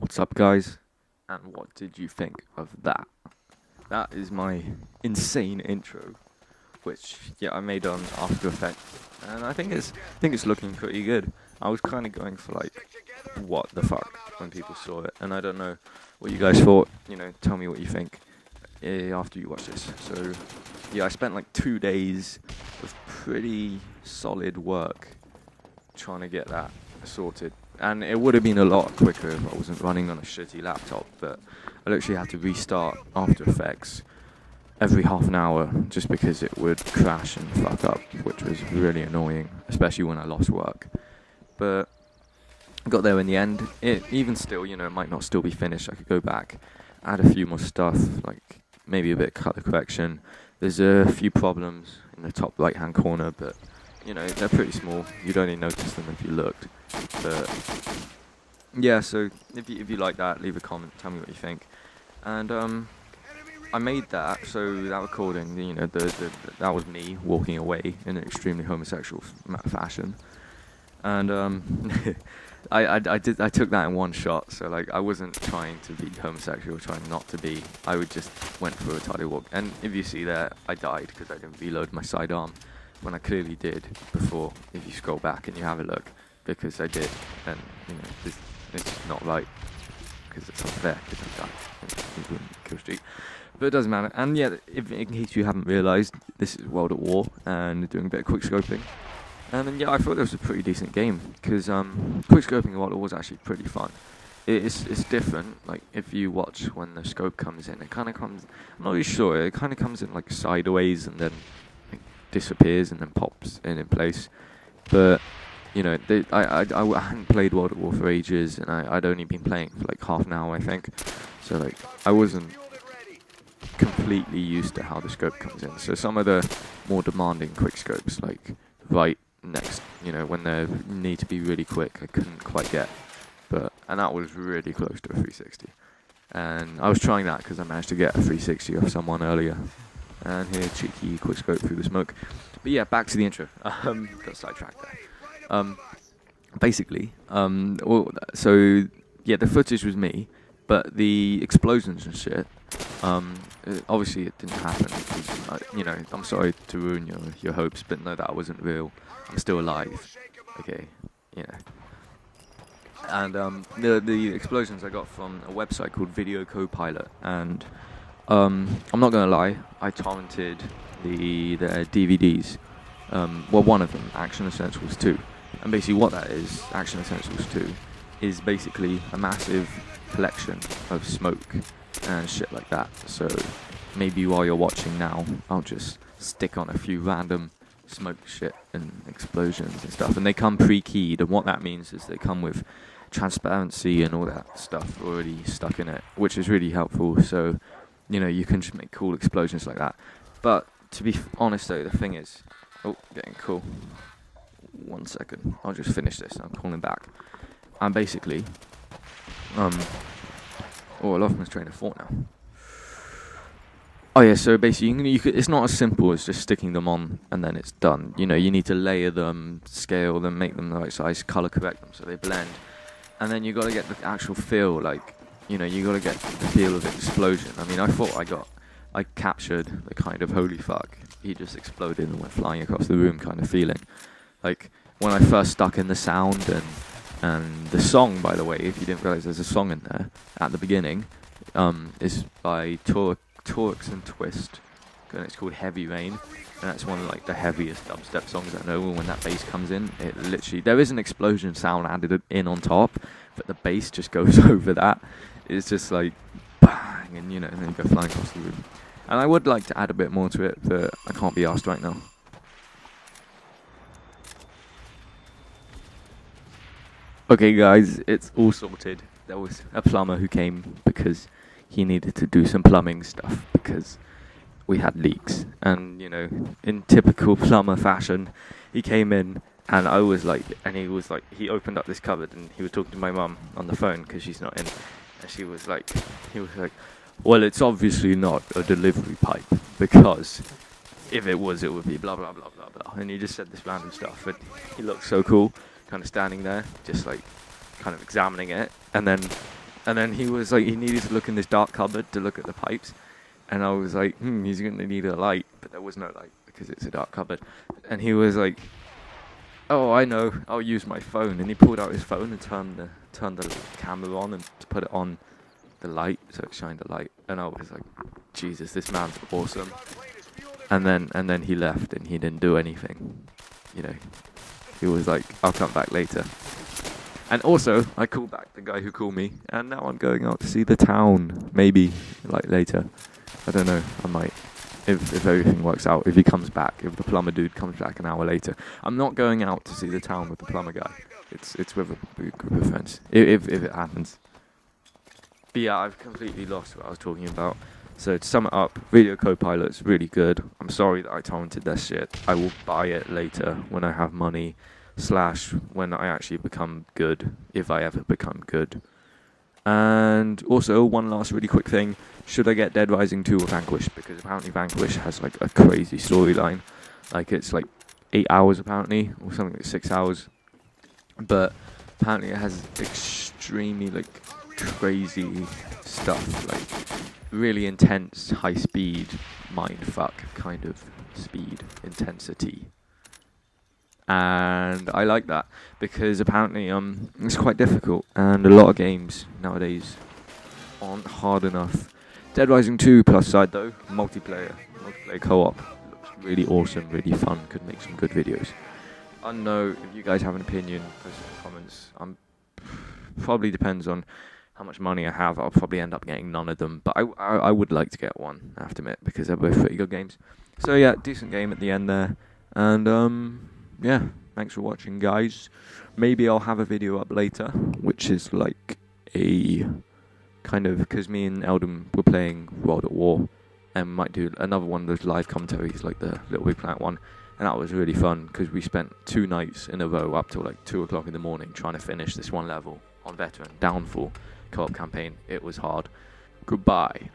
What's up, guys? And what did you think of that? That is my insane intro, which I made on After Effects, and I think it's looking pretty good. I was kind of going for like, what the fuck, when people saw it, and I don't know what you guys thought. Tell me what you think after you watch this. So I spent like 2 days of pretty solid work trying to get that sorted. And it would have been a lot quicker if I wasn't running on a shitty laptop, but I literally had to restart After Effects every half an hour just because it would crash and fuck up, which was really annoying, especially when I lost work. But I got there in the end. Even still, it might not still be finished. I could go back, add a few more stuff, like maybe a bit of color correction. There's a few problems in the top right-hand corner, but they're pretty small. You'd only notice them if you looked. But yeah, so if you like that, leave a comment, tell me what you think. And I made that, so that recording, that was me walking away in an extremely homosexual fashion. And I took that in one shot, so like I wasn't trying to be homosexual, trying not to be. I just went for a tidy walk. And if you see there, I died because I didn't reload my sidearm when I clearly did before. If you scroll back and you have a look, because I did, and this is not right, because it's unfair, because I died in Kill Street. But it doesn't matter. And yeah, in case you haven't realised, this is World at War, and doing a bit of quick scoping. And then I thought it was a pretty decent game, because quick scoping in World at War is actually pretty fun. It's different. Like if you watch when the scope comes in, it kind of comes. I'm not really sure. It kind of comes in like sideways and then disappears and then pops in place. But I hadn't played World at War for ages, and I'd only been playing for like half an hour, I think. So like I wasn't completely used to how the scope comes in. So some of the more demanding quick scopes, like right next, when they need to be really quick, I couldn't quite get. And that was really close to a 360. And I was trying that because I managed to get a 360 off someone earlier. And here, cheeky quick scope through the smoke. But yeah, back to the intro. Got sidetracked there. Basically, so yeah, the footage was me, but the explosions and shit, obviously it didn't happen. I'm sorry to ruin your hopes, but no, that wasn't real. I'm still alive. Okay, And the explosions I got from a website called Video Copilot, and I'm not gonna lie, I torrented the DVDs. One of them, Action Essentials 2. And basically what that is, Action Essentials 2, is basically a massive collection of smoke and shit like that. So maybe while you're watching now, I'll just stick on a few random smoke shit and explosions and stuff. And they come pre-keyed, and what that means is they come with transparency and all that stuff already stuck in it, which is really helpful. So, you can just make cool explosions like that. But to be honest though, the thing is, getting cool. 1 second, I'll just finish this. I'm calling back. And basically, I lost my train of thought now. Oh yeah, so basically, it's not as simple as just sticking them on and then it's done. You need to layer them, scale them, make them the right size, color correct them so they blend, and then you got to get the actual feel. Like, you got to get the feel of the explosion. I mean, I thought I captured the kind of holy fuck, he just exploded and went flying across the room kind of feeling. Like when I first stuck in the sound and the song, by the way, if you didn't realize there's a song in there at the beginning, is by Torx and Twist, and it's called Heavy Rain, and that's one of like the heaviest dubstep songs I know. When that bass comes in, it literally, there is an explosion sound added in on top, but the bass just goes over that. It's just like bang, and and then you go flying across the room. And I would like to add a bit more to it, but I can't be asked right now. Okay guys, it's all sorted. There was a plumber who came because he needed to do some plumbing stuff because we had leaks. And, in typical plumber fashion, he came in and he opened up this cupboard and he was talking to my mum on the phone because she's not in. And he was like, well, it's obviously not a delivery pipe because if it was, it would be blah, blah, blah, blah, blah. And he just said this random stuff and he looked so cool, kind of standing there, just like kind of examining it. And then And then he was like, he needed to look in this dark cupboard to look at the pipes. And I was like, he's going to need a light. But there was no light because it's a dark cupboard. And he was like, oh, I know, I'll use my phone. And he pulled out his phone and turned the camera on and put it on the light, so it shined a light. And I was like, Jesus, this man's awesome. And then he left and he didn't do anything. You know, he was like, I'll come back later. And also, I called back the guy who called me, and now I'm going out to see the town. Maybe, like, later. I don't know, I might. If everything works out, if he comes back, if the plumber dude comes back an hour later. I'm not going out to see the town with the plumber guy. It's with a group of friends, if it happens. But yeah, I've completely lost what I was talking about. So to sum it up, Video Copilot's really good. I'm sorry that I torrented that shit. I will buy it later when I have money. / when I actually become good, if I ever become good. And also, one last really quick thing, should I get Dead Rising 2 or Vanquish? Because apparently Vanquish has like a crazy storyline. Like it's like 8 hours apparently, or something like 6 hours. But apparently it has extremely like crazy stuff, like really intense, high speed, mindfuck kind of speed, intensity. And I like that because apparently it's quite difficult, and a lot of games nowadays aren't hard enough. Dead Rising 2 plus side though, multiplayer co-op looks really awesome, really fun, could make some good videos. I don't know if you guys have an opinion, post in the comments. Probably depends on how much money I have. I'll probably end up getting none of them, but I would like to get one, I have to admit, because they're both pretty good games. So yeah, decent game at the end there, and yeah, thanks for watching, guys. Maybe I'll have a video up later, which is like a kind of, because me and Eldon were playing Cod Waw, and might do another one of those live commentaries, like the Little Big Planet one, and that was really fun, because we spent 2 nights in a row up till like 2 o'clock in the morning trying to finish this one level on Veteran, Downfall, co-op campaign. It was hard. Goodbye.